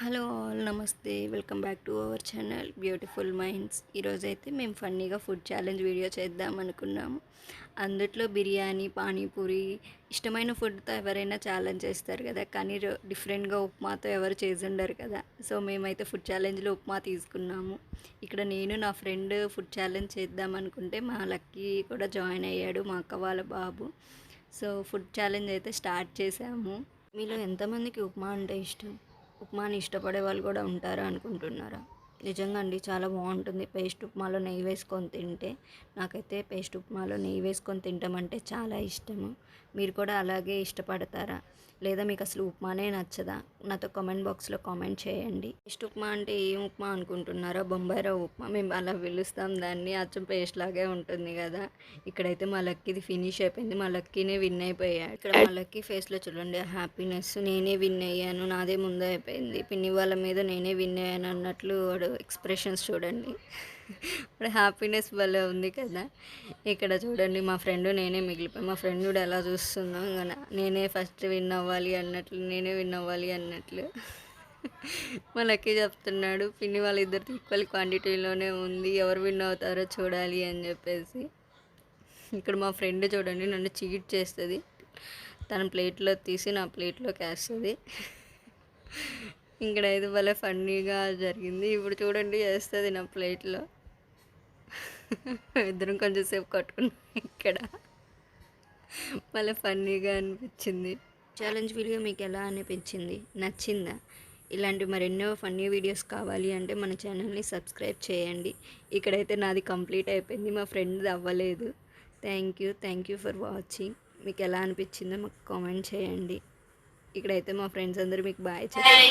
Hello all నమస్తే welcome back to our channel beautiful minds. ఈరోజైతే మేము ఫన్నీగా ఫుడ్ ఛాలెంజ్ వీడియో చేద్దాం అనుకున్నాము. అందుట్లో బిర్యానీ, పానీపూరి ఇష్టమైన ఫుడ్తో ఎవరైనా ఛాలెంజ్ చేస్తారు కదా, కానీ డిఫరెంట్గా ఉప్మాతో ఎవరు చేసి ఉండరు కదా. సో మేమైతే ఫుడ్ ఛాలెంజ్లో ఉప్మా తీసుకున్నాము. ఇక్కడ నేను నా ఫ్రెండ్ ఫుడ్ ఛాలెంజ్ చేద్దాం అనుకుంటే మా లక్కీ కూడా జాయిన్ అయ్యాడు, మా అక్క వాళ్ళ బాబు. సో ఫుడ్ ఛాలెంజ్ అయితే స్టార్ట్ చేసాము. మీలో ఎంతమందికి ఉప్మా అంటే ఇష్టం? ఉప్మాని ఇష్టపడే వాళ్ళు కూడా ఉంటారా అనుకుంటున్నారా? నిజంగా అండి, చాలా బాగుంటుంది. పేస్ట్ ఉప్మాలో నెయ్యి వేసుకొని తింటే, నాకైతే పేస్ట్ ఉప్మాలో నెయ్యి వేసుకొని తింటామంటే చాలా ఇష్టము. మీరు కూడా అలాగే ఇష్టపడతారా, లేదా మీకు అసలు ఉప్మానే నచ్చదా? నాతో కామెంట్ బాక్స్లో కామెంట్ చేయండి. పేస్ట్ ఉప్మా అంటే ఏం ఉప్మా అనుకుంటున్నారా? బొంబాయి రవ్వ ఉప్మా, మేము అలా పిలుస్తాం దాన్ని. అచ్చం పేస్ట్ లాగే ఉంటుంది కదా. ఇక్కడైతే మా లక్కీది ఫినిష్ అయిపోయింది, మా లక్కీనే విన్ అయిపోయాడు. ఇక్కడ మా లక్కీ ఫేస్లో చూడండి హ్యాపీనెస్, నేనే విన్ అయ్యాను, నాదే ముందే అయిపోయింది, పిన్ని వాళ్ళ మీద నేనే విన్ అయ్యాను అన్నట్లు వాడు ఎక్స్ప్రెషన్స్ చూడండి. ఇప్పుడు హ్యాపీనెస్ భలే ఉంది కదా. ఇక్కడ చూడండి మా ఫ్రెండ్ నేనే మిగిలిపోయి, మా ఫ్రెండ్ కూడా ఎలా చూస్తున్నాం కదా, నేనే ఫస్ట్ విన్ అవ్వాలి అన్నట్లు, నేనే విన్ అవ్వాలి అన్నట్లు. మా లక్కీ చెప్తున్నాడు పిన్ని వాళ్ళిద్దరితో ఈక్వల్ క్వాంటిటీలోనే ఉంది, ఎవరు విన్ అవుతారో చూడాలి అని చెప్పేసి. ఇక్కడ మా ఫ్రెండ్ చూడండి నన్ను చీట్ చేస్తుంది, తన ప్లేట్లో తీసి నా ప్లేట్లోకి వేస్తుంది. ఇక్కడ అయితే భలే ఫన్నీగా జరిగింది. ఇప్పుడు చూడండి వేస్తుంది నా ప్లేట్లో. ఇద్దరం కొంచెంసేపు కట్టుకున్నాం. ఇక్కడ భలే ఫన్నీగా అనిపించింది. ఛాలెంజ్ వీడియో మీకు ఎలా అనిపించింది, నచ్చిందా? ఇలాంటి మరెన్నో ఫన్నీ వీడియోస్ కావాలి అంటే మన ఛానల్ని సబ్స్క్రైబ్ చేయండి. ఇక్కడైతే నాది కంప్లీట్ అయిపోయింది, మా ఫ్రెండ్ది అవ్వలేదు. Thank you for watching. మీకు ఎలా అనిపించిందో మాకు కామెంట్ చేయండి. ఇక్కడైతే మా ఫ్రెండ్స్ అందరూ మీకు బాయ్ చెప్పండి.